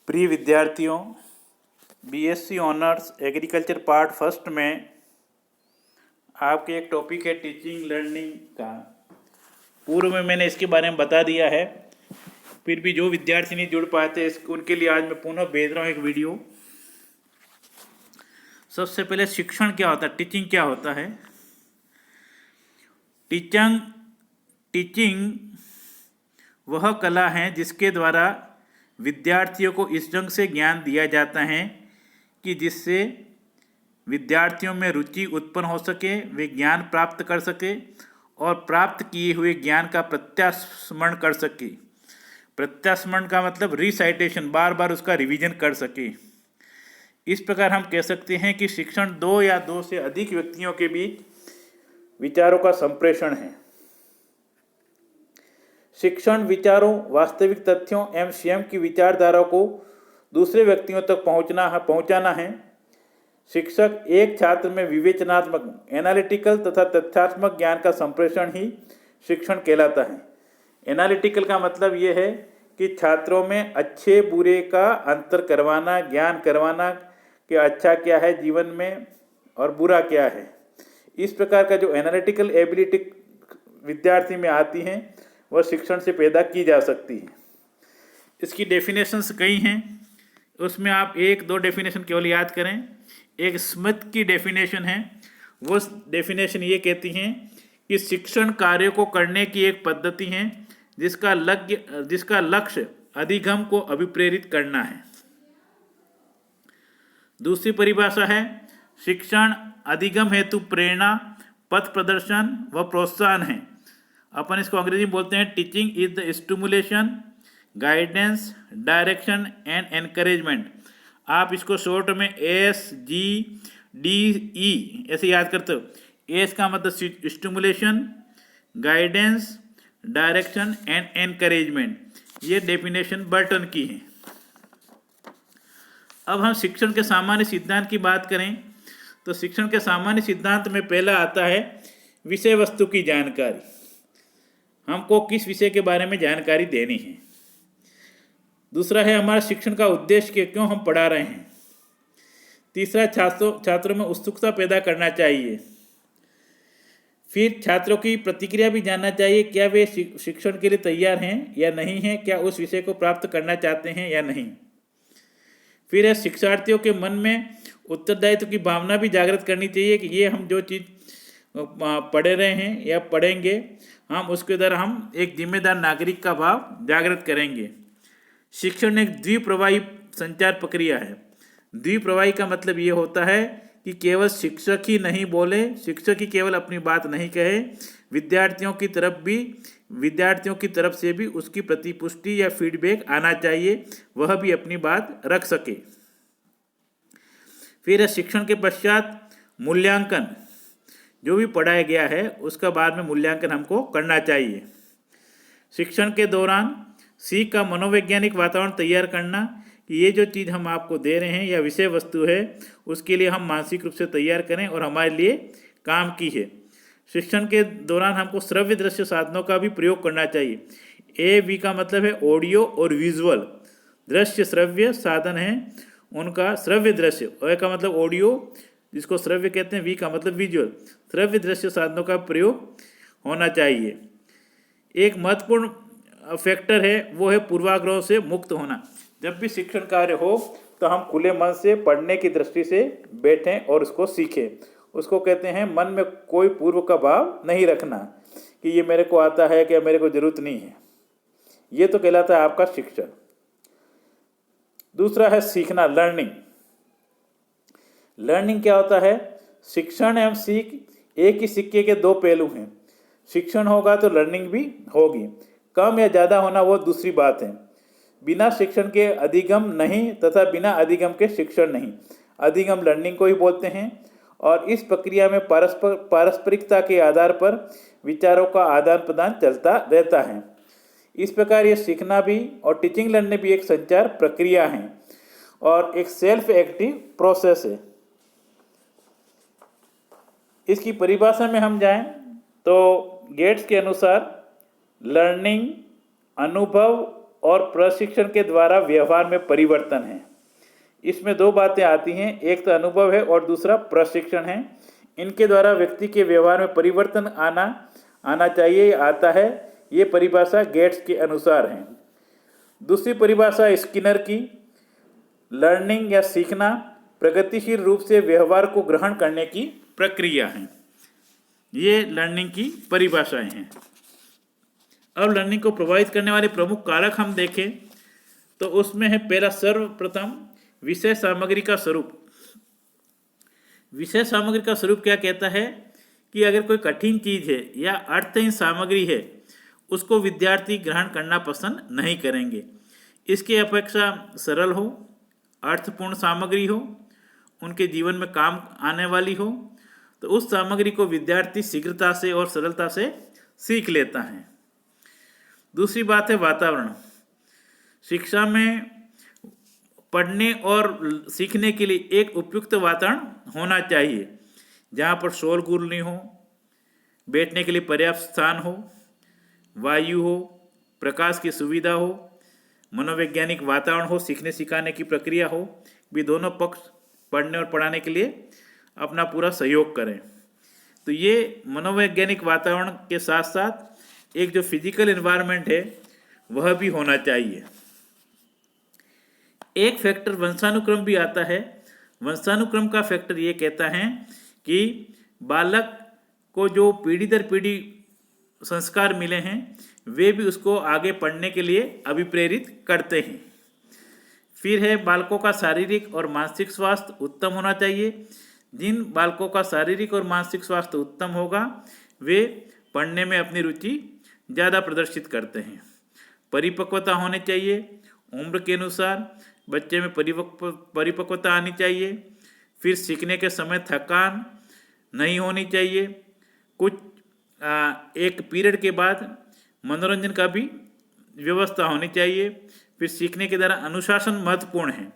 प्रिय विद्यार्थियों, BSc honours agriculture part first में आपके एक टॉपिक है टीचिंग लर्निंग का। पूर्व में मैंने इसके बारे में बता दिया है, फिर भी जो विद्यार्थी नहीं जुड़ पाते उनके लिए आज मैं पुनः भेज रहा हूँ एक वीडियो। सबसे पहले शिक्षण क्या होता है, टीचिंग क्या होता है। टीचिंग वह कला है जिसके द्वारा विद्यार्थियों को इस ढंग से ज्ञान दिया जाता है कि जिससे विद्यार्थियों में रुचि उत्पन्न हो सके, वे ज्ञान प्राप्त कर सके और प्राप्त किए हुए ज्ञान का प्रत्यास्मरण कर सके। प्रत्यास्मरण का मतलब रिसाइटेशन, बार बार उसका रिवीजन कर सके। इस प्रकार हम कह सकते हैं कि शिक्षण दो या दो से अधिक व्यक्तियों के बीच विचारों का संप्रेषण है। शिक्षण विचारों, वास्तविक तथ्यों एवं स्वयं की विचारधारा को दूसरे व्यक्तियों तक पहुंचाना है। शिक्षक एक छात्र में विवेचनात्मक, एनालिटिकल तथा तथ्यात्मक ज्ञान का संप्रेषण ही शिक्षण कहलाता है। एनालिटिकल का मतलब ये है कि छात्रों में अच्छे बुरे का अंतर करवाना, ज्ञान करवाना कि अच्छा क्या है जीवन में और बुरा क्या है। इस प्रकार का जो एनालिटिकल एबिलिटी विद्यार्थी में आती हैं वह शिक्षण से पैदा की जा सकती है। इसकी डेफिनेशंस कई हैं, उसमें आप एक दो डेफिनेशन केवल याद करें। एक स्मिथ की डेफिनेशन है, वो डेफिनेशन ये कहती हैं कि शिक्षण कार्य को करने की एक पद्धति है जिसका लक्ष्य अधिगम को अभिप्रेरित करना है। दूसरी परिभाषा है शिक्षण अधिगम हेतु प्रेरणा, पथ प्रदर्शन व प्रोत्साहन है। अपन इसको अंग्रेजी में बोलते हैं teaching is the stimulation, guidance, direction and encouragement. आप इसको शॉर्ट में SGDE ऐसे याद करते हो। एस का मतलब stimulation, guidance, direction and encouragement. ये डेफिनेशन बर्टन की है। अब हम शिक्षण के सामान्य सिद्धांत की बात करें तो शिक्षण के सामान्य सिद्धांत में पहला आता है विषय वस्तु की जानकारी। हमको किस विषय के बारे में जानकारी देनी है। दूसरा है हमारा शिक्षण का उद्देश्य, क्यों हम पढ़ा रहे हैं। तीसरा छात्रों में उत्सुकता पैदा करना चाहिए। फिर छात्रों की प्रतिक्रिया भी जानना चाहिए, क्या वे शिक्षण के लिए तैयार हैं या नहीं हैं, क्या उस विषय को प्राप्त करना चाहते हैं या नहीं। फिर है शिक्षार्थियों के मन में उत्तरदायित्व की भावना भी जागृत करनी चाहिए कि ये हम जो चीज़ पढ़ रहे हैं या पढ़ेंगे हम उसके द्वारा हम एक जिम्मेदार नागरिक का भाव जागृत करेंगे। शिक्षण एक द्विप्रवाही संचार प्रक्रिया है। द्विप्रवाही का मतलब ये होता है कि केवल शिक्षक ही नहीं बोले, शिक्षक ही केवल अपनी बात नहीं कहे, विद्यार्थियों की तरफ से भी उसकी प्रतिपुष्टि या फीडबैक आना चाहिए, वह भी अपनी बात रख सके। फिर शिक्षण के पश्चात मूल्यांकन, जो भी पढ़ाया गया है उसका बाद में मूल्यांकन हमको करना चाहिए। शिक्षण के दौरान सीख का मनोवैज्ञानिक वातावरण तैयार करना कि ये जो चीज़ हम आपको दे रहे हैं या विषय वस्तु है उसके लिए हम मानसिक रूप से तैयार करें और हमारे लिए काम की है। शिक्षण के दौरान हमको श्रव्य दृश्य साधनों का भी प्रयोग करना चाहिए। AV का मतलब है ऑडियो और विजुअल। दृश्य श्रव्य साधन है उनका श्रव्य दृश्य, A का मतलब ऑडियो जिसको श्रव्य कहते हैं, V का मतलब विजुअल। श्रव्य दृश्य साधनों का प्रयोग होना चाहिए। एक महत्वपूर्ण फैक्टर है वो है पूर्वाग्रहों से मुक्त होना। जब भी शिक्षण कार्य हो तो हम खुले मन से पढ़ने की दृष्टि से बैठें और उसको सीखें। उसको कहते हैं मन में कोई पूर्व का भाव नहीं रखना कि ये मेरे को आता है कि मेरे को जरूरत नहीं है। ये तो कहलाता है आपका शिक्षण। दूसरा है सीखना, लर्निंग। लर्निंग क्या होता है? शिक्षण एवं सीख एक ही सिक्के के दो पहलू हैं। शिक्षण होगा तो लर्निंग भी होगी। कम या ज़्यादा होना वो दूसरी बात है। बिना शिक्षण के अधिगम नहीं तथा बिना अधिगम के शिक्षण नहीं। अधिगम लर्निंग को ही बोलते हैं और इस प्रक्रिया में पारस्परिकता के आधार पर विचारों का आदान प्रदान चलता रहता है। इस प्रकार ये सीखना भी और टीचिंग लर्निंग भी एक संचार प्रक्रिया है और एक सेल्फ एक्टिव प्रोसेस है। इसकी परिभाषा में हम जाएं तो गेट्स के अनुसार लर्निंग अनुभव और प्रशिक्षण के द्वारा व्यवहार में परिवर्तन है। इसमें दो बातें आती हैं, एक तो अनुभव है और दूसरा प्रशिक्षण है। इनके द्वारा व्यक्ति के व्यवहार में परिवर्तन आना चाहिए, आता है। ये परिभाषा गेट्स के अनुसार है। दूसरी परिभाषा स्किनर की, लर्निंग या सीखना प्रगतिशील रूप से व्यवहार को ग्रहण करने की प्रक्रिया है। ये लर्निंग की परिभाषाएं हैं। अब लर्निंग को प्रभावित करने वाले प्रमुख कारक हम देखें तो उसमें है पहला, सर्वप्रथम विषय सामग्री का स्वरूप। विषय सामग्री का स्वरूप क्या कहता है कि अगर कोई कठिन चीज है या अर्थहीन सामग्री है, उसको विद्यार्थी ग्रहण करना पसंद नहीं करेंगे। इसकी अपेक्षा सरल हो, अर्थपूर्ण सामग्री हो, उनके जीवन में काम आने वाली हो, तो उस सामग्री को विद्यार्थी शीघ्रता से और सरलता से सीख लेता है। दूसरी बात है वातावरण। शिक्षा में पढ़ने और सीखने के लिए एक उपयुक्त वातावरण होना चाहिए, जहाँ पर शोरगुल नहीं हो, बैठने के लिए पर्याप्त स्थान हो, वायु हो, प्रकाश की सुविधा हो, मनोवैज्ञानिक वातावरण हो, सीखने सिखाने की प्रक्रिया हो, भी दोनों पक्ष पढ़ने और पढ़ाने के लिए अपना पूरा सहयोग करें। तो ये मनोवैज्ञानिक वातावरण के साथ साथ एक जो फिजिकल एनवायरनमेंट है वह भी होना चाहिए। एक फैक्टर वंशानुक्रम भी आता है। वंशानुक्रम का फैक्टर ये कहता है कि बालक को जो पीढ़ी दर पीढ़ी संस्कार मिले हैं वे भी उसको आगे पढ़ने के लिए अभिप्रेरित करते हैं। फिर है बालकों का शारीरिक और मानसिक स्वास्थ्य उत्तम होना चाहिए। जिन बालकों का शारीरिक और मानसिक स्वास्थ्य उत्तम होगा वे पढ़ने में अपनी रुचि ज़्यादा प्रदर्शित करते हैं। परिपक्वता होनी चाहिए, उम्र के अनुसार बच्चे में परिपक्वता आनी चाहिए। फिर सीखने के समय थकान नहीं होनी चाहिए। कुछ एक पीरियड के बाद मनोरंजन का भी व्यवस्था होनी चाहिए। फिर सीखने के दौरान अनुशासन महत्वपूर्ण है।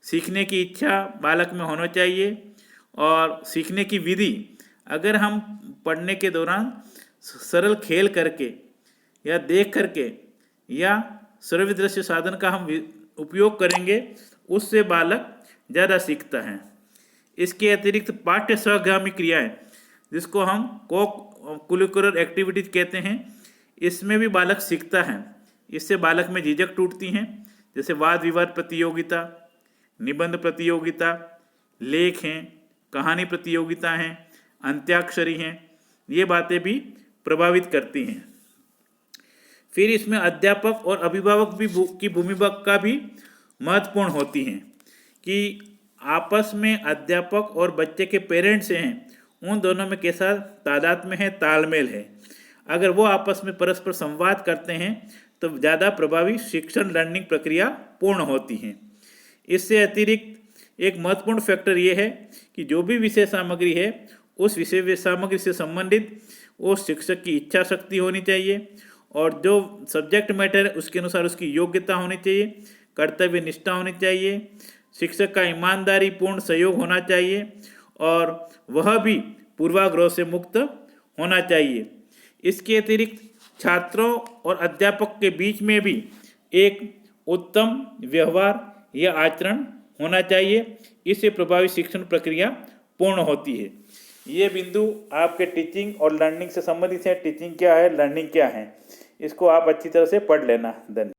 सीखने की इच्छा बालक में होना चाहिए और सीखने की विधि, अगर हम पढ़ने के दौरान सरल खेल करके या देख करके या श्रव्य दृश्य साधन का हम उपयोग करेंगे, उससे बालक ज़्यादा सीखता है। इसके अतिरिक्त पाठ्य सहगामी क्रियाएं, जिसको हम को करिकुलर एक्टिविटीज कहते हैं, इसमें भी बालक सीखता है। इससे बालक में झिझक टूटती हैं, जैसे वाद विवाद प्रतियोगिता, निबंध प्रतियोगिता, लेख हैं, कहानी प्रतियोगिता हैं, अंत्याक्षरी हैं, ये बातें भी प्रभावित करती हैं। फिर इसमें अध्यापक और अभिभावक भी की भूमिका का भी महत्वपूर्ण होती हैं कि आपस में अध्यापक और बच्चे के पेरेंट्स हैं, उन दोनों में कैसा तादात्म्य है, तालमेल है। अगर वो आपस में परस्पर संवाद करते हैं तो ज़्यादा प्रभावी शिक्षण लर्निंग प्रक्रिया पूर्ण होती है। इससे अतिरिक्त एक महत्वपूर्ण फैक्टर ये है कि जो भी विषय सामग्री है उस विषय सामग्री से संबंधित वो शिक्षक की इच्छा शक्ति होनी चाहिए और जो सब्जेक्ट मैटर है उसके अनुसार उसकी योग्यता होनी चाहिए, कर्तव्य निष्ठा होनी चाहिए, शिक्षक का ईमानदारी पूर्ण सहयोग होना चाहिए और वह भी पूर्वाग्रह से मुक्त होना चाहिए। इसके अतिरिक्त छात्रों और अध्यापक के बीच में भी एक उत्तम व्यवहार या आचरण होना चाहिए। इससे प्रभावी शिक्षण प्रक्रिया पूर्ण होती है। ये बिंदु आपके टीचिंग और लर्निंग से संबंधित है। टीचिंग क्या है, लर्निंग क्या है, इसको आप अच्छी तरह से पढ़ लेना। धन्यवाद।